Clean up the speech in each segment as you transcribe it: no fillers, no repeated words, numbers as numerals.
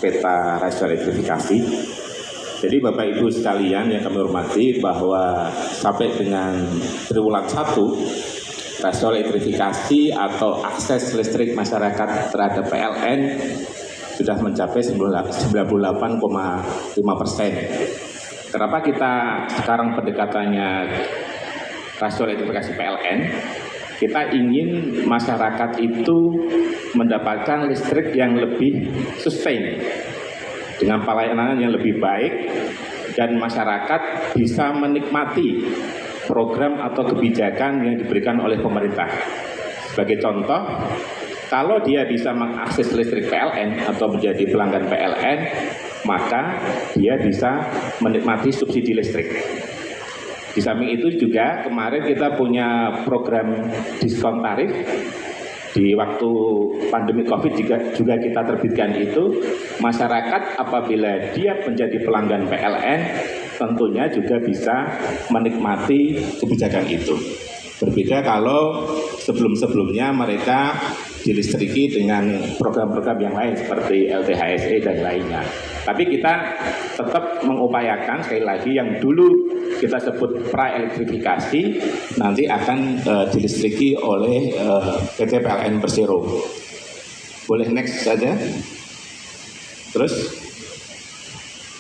peta rasio elektrifikasi. Jadi Bapak Ibu sekalian yang kami hormati, bahwa sampai dengan triwulan 1 rasio elektrifikasi atau akses listrik masyarakat terhadap PLN sudah mencapai 98,5%. Kenapa kita sekarang pendekatannya rasio elektrifikasi PLN? Kita ingin masyarakat itu mendapatkan listrik yang lebih sustain, dengan pelayanan yang lebih baik, dan masyarakat bisa menikmati program atau kebijakan yang diberikan oleh pemerintah. Sebagai contoh, kalau dia bisa mengakses listrik PLN atau menjadi pelanggan PLN, maka dia bisa menikmati subsidi listrik. Di samping itu juga kemarin kita punya program diskon tarif. Di waktu pandemi COVID juga kita terbitkan itu. Masyarakat apabila dia menjadi pelanggan PLN tentunya juga bisa menikmati kebijakan itu. Berbeda kalau sebelum-sebelumnya mereka dilistriki dengan program-program yang lain seperti LTHSE dan lainnya. Tapi kita tetap mengupayakan, sekali lagi, yang dulu kita sebut pra-elektrifikasi nanti akan dilistriki oleh PT PLN Persero. Boleh next saja. Terus,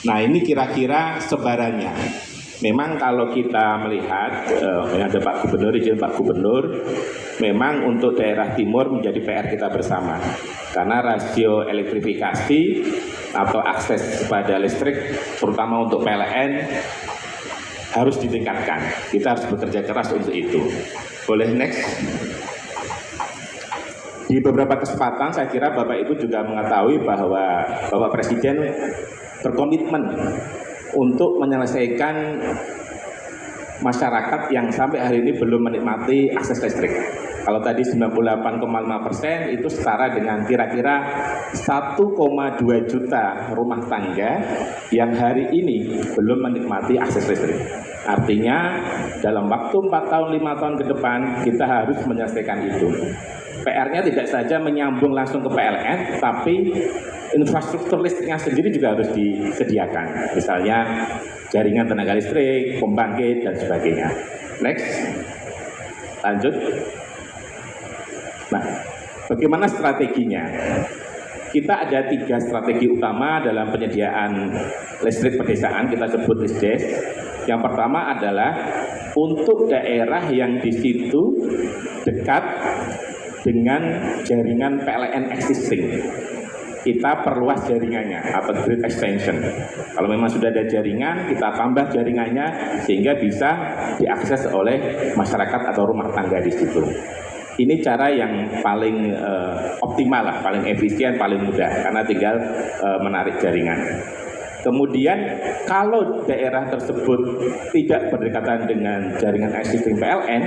nah ini kira-kira sebarannya. Memang kalau kita melihat, ada Pak Gubernur, izin Pak Gubernur, memang untuk daerah timur menjadi PR kita bersama. Karena rasio elektrifikasi atau akses kepada listrik, terutama untuk PLN, harus ditingkatkan. Kita harus bekerja keras untuk itu. Boleh next? Di beberapa kesempatan saya kira Bapak Ibu juga mengetahui bahwa Bapak Presiden berkomitmen untuk menyelesaikan masyarakat yang sampai hari ini belum menikmati akses listrik. Kalau tadi 98,5% itu setara dengan kira-kira 1,2 juta rumah tangga yang hari ini belum menikmati akses listrik. Artinya dalam waktu 4 tahun, 5 tahun ke depan kita harus menyelesaikan itu. PR-nya tidak saja menyambung langsung ke PLN, tapi infrastruktur listriknya sendiri juga harus disediakan. Misalnya jaringan tenaga listrik, pembangkit, dan sebagainya. Next, lanjut. Nah, bagaimana strateginya? Kita ada 3 strategi utama dalam penyediaan listrik pedesaan, kita sebut LISDES. Yang pertama adalah untuk daerah yang di situ dekat dengan jaringan PLN existing, kita perluas jaringannya atau grid extension. Kalau memang sudah ada jaringan, kita tambah jaringannya sehingga bisa diakses oleh masyarakat atau rumah tangga di situ. Ini cara yang paling optimal lah, paling efisien, paling mudah, karena tinggal menarik jaringan. Kemudian kalau daerah tersebut tidak berdekatan dengan jaringan existing PLN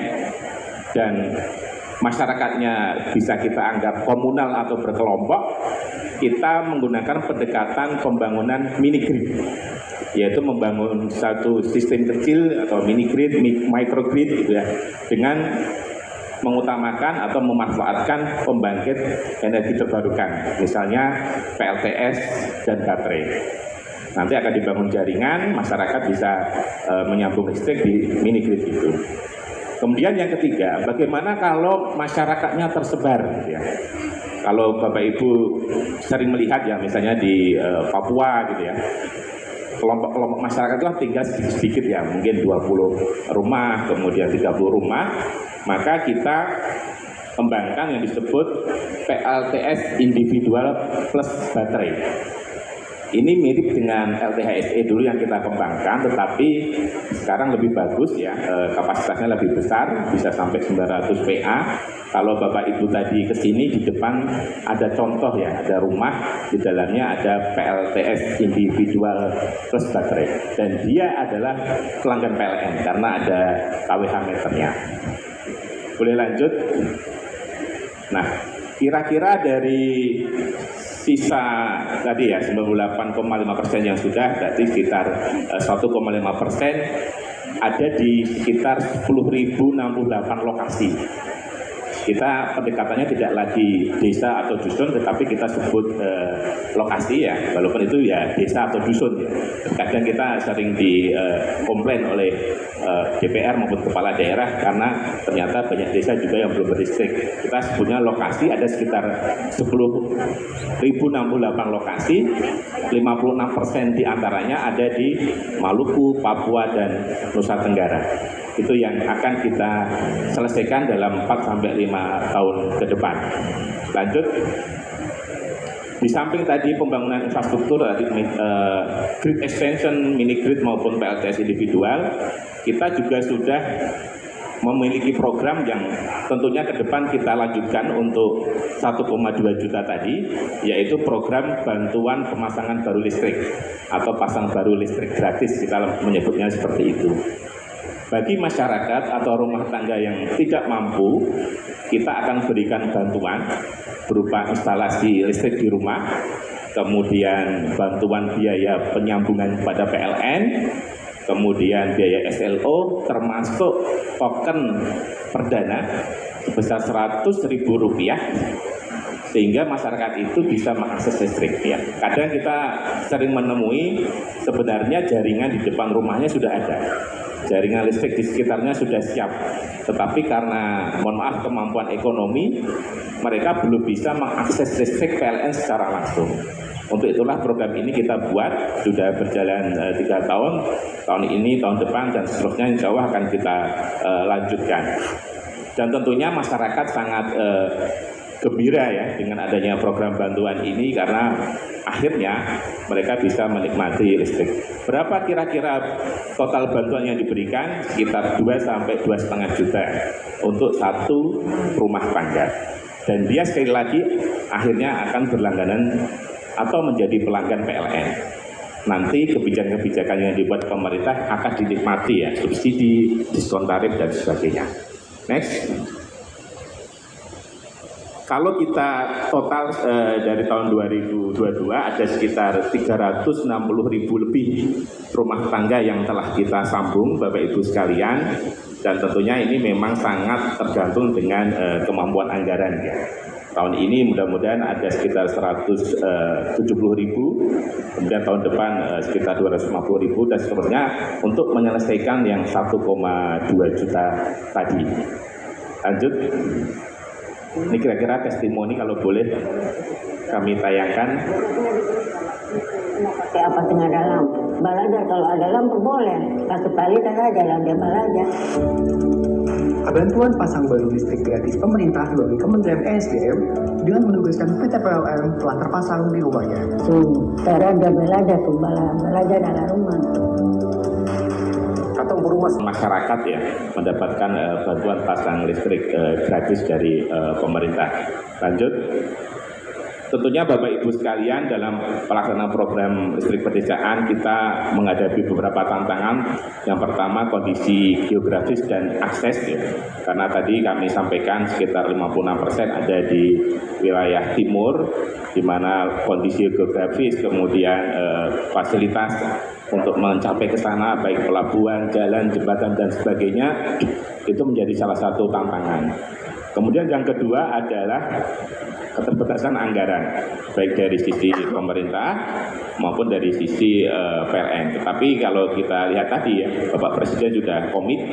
dan masyarakatnya bisa kita anggap komunal atau berkelompok, kita menggunakan pendekatan pembangunan mini grid, yaitu membangun satu sistem kecil atau mini grid, microgrid gitu ya, dengan mengutamakan atau memanfaatkan pembangkit energi terbarukan, misalnya PLTS dan baterai. Nanti akan dibangun jaringan, masyarakat bisa menyambung listrik di mini grid itu. Kemudian yang ketiga, bagaimana kalau masyarakatnya tersebar, ya. Kalau Bapak Ibu sering melihat ya, misalnya di Papua gitu ya, kelompok-kelompok masyarakat itu tinggal sedikit-sedikit ya, mungkin 20 rumah, kemudian 30 rumah, maka kita kembangkan yang disebut PLTS individual plus baterai. Ini mirip dengan LTHSE dulu yang kita kembangkan, tetapi sekarang lebih bagus ya, kapasitasnya lebih besar, bisa sampai 900 PA. Kalau Bapak Ibu tadi ke sini, di depan ada contoh ya, ada rumah, di dalamnya ada PLTS individual plus baterai. Dan dia adalah pelanggan PLN karena ada KWH meternya. Boleh lanjut? Nah, kira-kira dari sisa tadi ya 98,5% yang sudah, berarti sekitar 1,5% ada di sekitar 10.068 lokasi kita pendekatannya tidak lagi desa atau dusun, tetapi kita sebut lokasi ya, walaupun itu ya desa atau dusun ya. Kadang kita sering dikomplain oleh DPR maupun kepala daerah karena ternyata banyak desa juga yang belum berlistrik. Kita sebutnya lokasi, ada sekitar 10.068 lokasi, 56% diantaranya ada di Maluku, Papua, dan Nusa Tenggara. Itu yang akan kita selesaikan dalam 4-5 tahun ke depan. Lanjut. Di samping tadi pembangunan infrastruktur, grid extension, mini grid maupun PLTS individual, kita juga sudah memiliki program yang tentunya ke depan kita lanjutkan untuk 1,2 juta tadi, yaitu program bantuan pemasangan baru listrik atau pasang baru listrik gratis, kita menyebutnya seperti itu. Bagi masyarakat atau rumah tangga yang tidak mampu, kita akan berikan bantuan berupa instalasi listrik di rumah, kemudian bantuan biaya penyambungan pada PLN, kemudian biaya SLO, termasuk token perdana sebesar Rp100.000, sehingga masyarakat itu bisa mengakses listrik. Ya. Kadang kita sering menemui sebenarnya jaringan di depan rumahnya sudah ada, jaringan listrik di sekitarnya sudah siap, tetapi karena mohon maaf kemampuan ekonomi, mereka belum bisa mengakses listrik PLN secara langsung. Untuk itulah program ini kita buat, sudah berjalan 3 tahun, tahun ini, tahun depan, dan seterusnya insya Allah akan kita lanjutkan. Dan tentunya masyarakat sangat gembira ya dengan adanya program bantuan ini, karena akhirnya mereka bisa menikmati listrik. Berapa kira-kira total bantuan yang diberikan? Sekitar 2-2,5 juta untuk satu rumah tangga. Dan dia sekali lagi akhirnya akan berlangganan atau menjadi pelanggan PLN. Nanti kebijakan-kebijakan yang dibuat pemerintah akan dinikmati ya, subsidi, diskon tarif, dan sebagainya. Next. Kalau kita total dari tahun 2022 ada sekitar 360.000 lebih rumah tangga yang telah kita sambung, Bapak Ibu sekalian, dan tentunya ini memang sangat tergantung dengan kemampuan anggaran ya. Tahun ini mudah-mudahan ada sekitar 170.000, kemudian tahun depan sekitar 250.000 dan seterusnya untuk menyelesaikan yang 1,2 juta tadi. Lanjut. Ini kira-kira testimoni kalau boleh kami tayangkan. Apa tengah dalam belajar, kalau ada lampu boleh satu kali saja lampu belajar. Bantuan pasang baru listrik gratis pemerintah melalui Kementerian ESDM dengan menugaskan PT PLN telah terpasang di rumahnya. Cara dia belajar tuh belajar dalam rumah. Atau rumah masyarakat ya mendapatkan bantuan pasang listrik gratis dari pemerintah. Lanjut. Tentunya Bapak Ibu sekalian, dalam pelaksanaan program listrik pedesaan kita menghadapi beberapa tantangan. Yang pertama kondisi geografis dan akses ya. Karena tadi kami sampaikan sekitar 56% ada di wilayah timur, di mana kondisi geografis kemudian fasilitas untuk mencapai ke sana baik pelabuhan, jalan, jembatan dan sebagainya itu menjadi salah satu tantangan. Kemudian yang kedua adalah keterbatasan anggaran, baik dari sisi pemerintah maupun dari sisi PLN. Tetapi kalau kita lihat tadi ya, Bapak Presiden sudah komit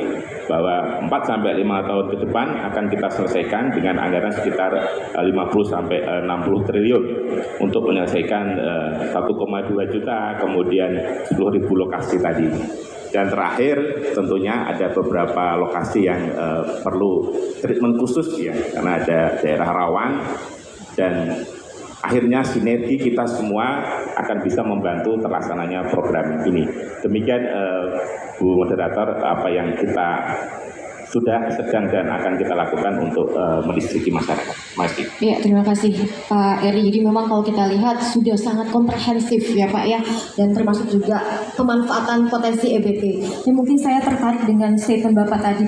bahwa 4-5 tahun ke depan akan kita selesaikan dengan anggaran sekitar 50-60 triliun untuk menyelesaikan 1,2 juta, kemudian 10.000 lokasi tadi. Dan terakhir tentunya ada beberapa lokasi yang perlu treatment khusus ya, karena ada daerah rawan, dan akhirnya sinergi kita semua akan bisa membantu terlaksananya program ini. Demikian Bu Moderator apa yang kita sudah sedang dan akan kita lakukan untuk melistriki masyarakat. Masih. Ya, terima kasih Pak Eri. Jadi memang kalau kita lihat sudah sangat komprehensif ya Pak ya, dan termasuk juga pemanfaatan potensi EBT. Dan mungkin saya tertarik dengan statement Bapak tadi.